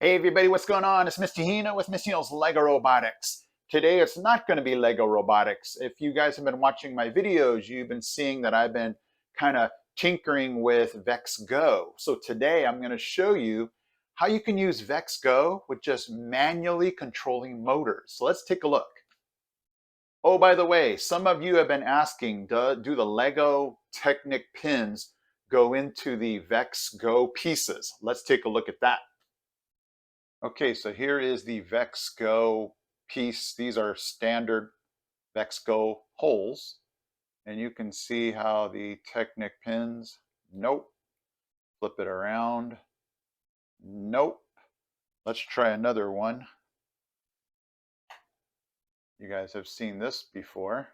Hey everybody, what's going on? It's Mr. Hino with Mr. Hino's LEGO Robotics. Today it's not going to be LEGO Robotics. If you guys have been watching my videos, you've been seeing that I've been kind of tinkering with VEX Go. So today I'm going to show you how you can use VEX Go with just manually controlling motors. So let's take a look. Oh, by the way, some of you have been asking, do the LEGO Technic pins go into the VEX Go pieces? Let's take a look at that. Okay, so here is the VEX Go piece. These are standard VEX Go holes. And you can see how the Technic pins, nope. Flip it around, nope. Let's try another one. You guys have seen this before.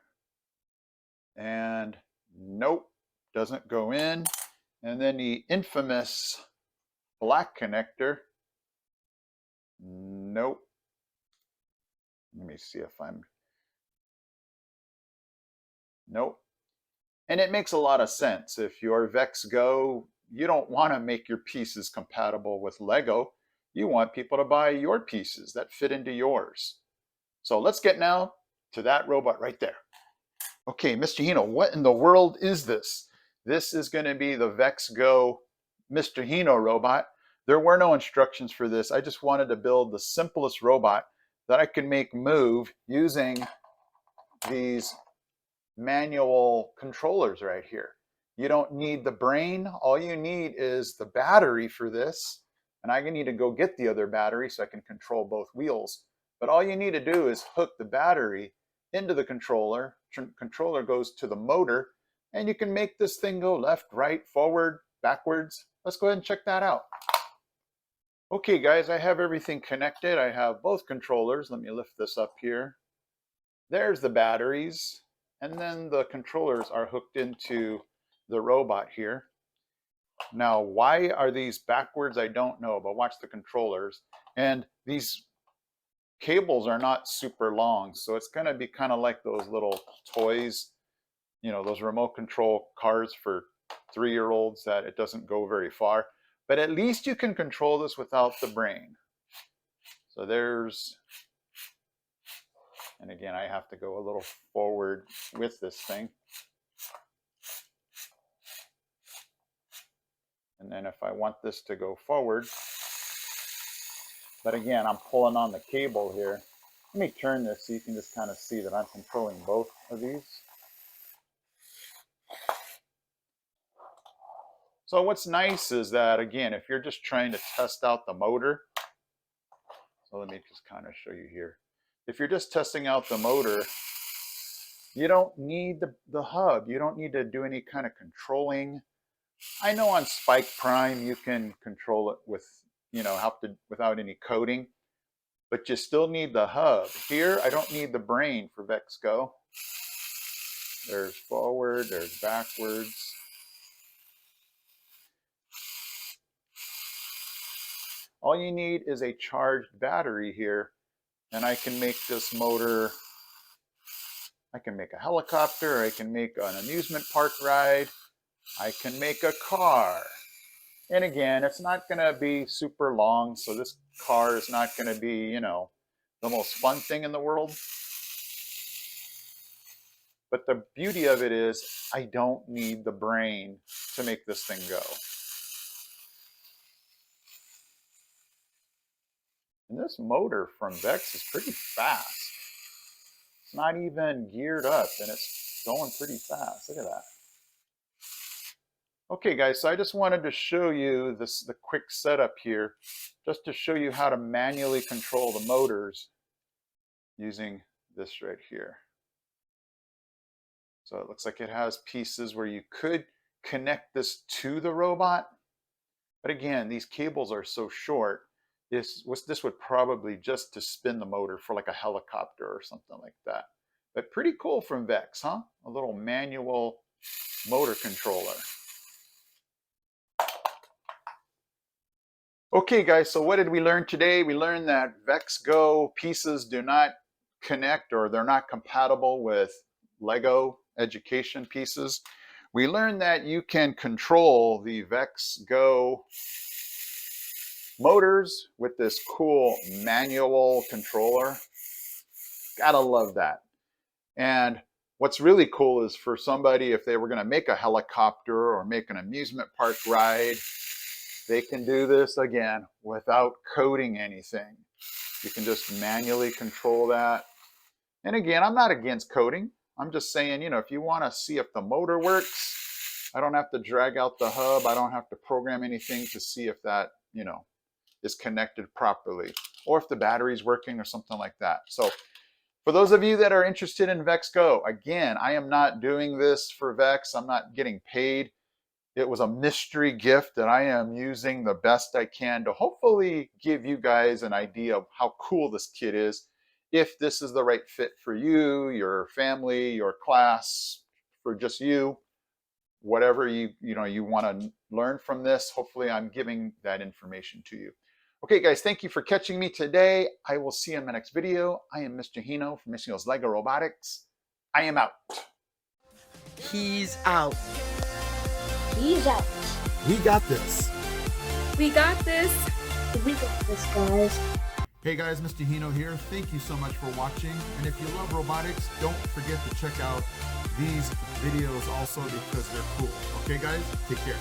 And nope, doesn't go in. And then the infamous black connector, nope. Let me see if I'm, nope. And it makes a lot of sense. If you're VEX Go, you don't want to make your pieces compatible with Lego. You want people to buy your pieces that fit into yours. So let's get now to that robot right there. Okay, Mr. Hino, what in the world is this? This is going to be the VEX Go Mr. Hino robot. There were no instructions for this. I just wanted to build the simplest robot that I could make move using these manual controllers right here. You don't need the brain. All you need is the battery for this. And I need to go get the other battery so I can control both wheels. But all you need to do is hook the battery into the controller. Controller goes to the motor, and you can make this thing go left, right, forward, backwards. Let's go ahead and check that out. Okay, guys, I have everything connected. I have both controllers. Let me lift this up here. There's the batteries. And then the controllers are hooked into the robot here. Now, why are these backwards? I don't know, but watch the controllers. And these cables are not super long, so it's going to be kind of like those little toys, you know, those remote control cars for 3-year-olds that it doesn't go very far. But at least you can control this without the brain. So there's, and again, I have to go a little forward with this thing. And then if I want this to go forward, but again, I'm pulling on the cable here. Let me turn this so you can just kind of see that I'm controlling both of these. So what's nice is that, again, if you're just trying to test out the motor, so let me just kind of show you here. If you're just testing out the motor, you don't need the hub. You don't need to do any kind of controlling. I know on Spike Prime you can control it with, you know, without any coding, but you still need the hub. Here, I don't need the brain for VEX Go. There's forward, there's backwards. All you need is a charged battery here, and I can make this motor, I can make a helicopter, I can make an amusement park ride, I can make a car. And again, it's not going to be super long, so this car is not going to be, you know, the most fun thing in the world. But the beauty of it is I don't need the brain to make this thing go. And this motor from VEX is pretty fast. It's not even geared up, and it's going pretty fast. Look at that. Okay, guys, so I just wanted to show you the quick setup here, just to show you how to manually control the motors using this right here. So it looks like it has pieces where you could connect this to the robot. But again, these cables are so short, this would probably just to spin the motor for like a helicopter or something like that. But pretty cool from VEX, huh? A little manual motor controller. Okay, guys, so what did we learn today? We learned that VEX Go pieces do not connect, or they're not compatible with Lego education pieces. We learned that you can control the VEX Go motors with this cool manual controller. Gotta love that. And what's really cool is for somebody, if they were going to make a helicopter or make an amusement park ride, they can do this again without coding anything. You can just manually control that. And again, I'm not against coding. I'm just saying, you know, if you want to see if the motor works, I don't have to drag out the hub. I don't have to program anything to see if that, you know, is connected properly or if the battery's working or something like that. So for those of you that are interested in VEX Go, again, I am not doing this for VEX. I'm not getting paid. It was a mystery gift that I am using the best I can to hopefully give you guys an idea of how cool this kit is. If this is the right fit for you, your family, your class, for just you, whatever you want to learn from this, hopefully I'm giving that information to you. Okay, guys, thank you for catching me today. I will see you in my next video. I am Mr. Hino from Mr. Hino's LEGO Robotics. I am out. He's out. He's out. We got this. We got this. We got this, guys. Hey guys, Mr. Hino here. Thank you so much for watching. And if you love robotics, don't forget to check out these videos also because they're cool. Okay guys, take care.